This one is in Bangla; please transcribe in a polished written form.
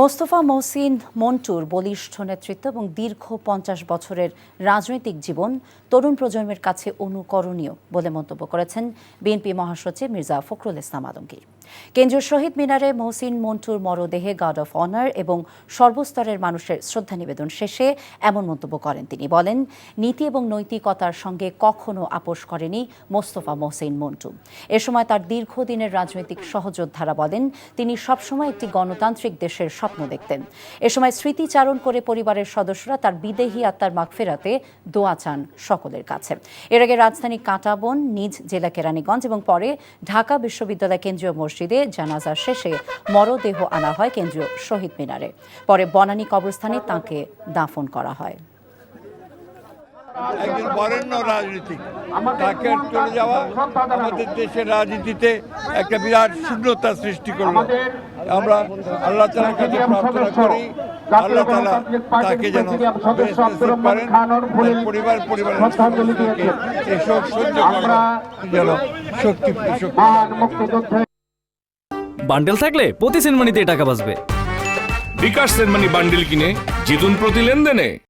মোস্তফা মহসিন মন্টুর বলিষ্ঠ নেতৃত্ব এবং দীর্ঘ ৫০ বছরের রাজনৈতিক জীবন তরুণ প্রজন্মের কাছে অনুকরণীয় বলে মন্তব্য করেছেন বিএনপি মহাসচিব মির্জা ফখরুল ইসলাম আলমগীর। কেন্দ্রীয় শহীদ মিনারে মহসিন মন্টুর মরদেহে গার্ড অফ অনার এবং সর্বস্তরের মানুষের শ্রদ্ধা নিবেদন শেষে এমন মন্তব্য করেন তিনি। বলেন, নীতি এবং নৈতিকতার সঙ্গে কখনো আপোষ করেনি মোস্তফা মহসিন মন্টু। এ সময় তার দীর্ঘদিনের রাজনৈতিক সহযোদ্ধারা বলেন, তিনি সবসময় একটি গণতান্ত্রিক দেশের স্বপ্ন দেখতেন। এ সময় স্মৃতিচারণ করে পরিবারের সদস্যরা তার বিদেহী আত্মার মাগফিরাতে দোয়া চান সকলের কাছে। এর আগে রাজধানী কাঁটাবন, নিজ জেলা কেরানীগঞ্জ এবং পরে ঢাকা বিশ্ববিদ্যালয় কেন্দ্রীয় মসজিদে জানাজা শেষে মরদেহ আনা হয় কেন্দ্রীয় শহীদ মিনারে। পরে বনানী কবরস্থানে তাঁকে দাফন করা হয়। একজন বরেণ্য রাজনীতিক, তাকে চলে যাওয়া আমাদের দেশের রাজনীতিতে একটা বিরাট শূন্যতা সৃষ্টি করলো। আমরা আল্লাহ তাআলার কাছে প্রার্থনা করি, আল্লাহ তাআলা তাকে যেন বেহেশত নসিব করেন, পরিবারের সদস্যকে এই শোক সহ্য করা যেন শক্তি। বান্ডেল থাকলে প্রতি সেনমানিতে টাকা বাঁচবে। বিকাশ সেনমানি বান্ডেল কিনে জিতুন প্রতি লেনদেনে।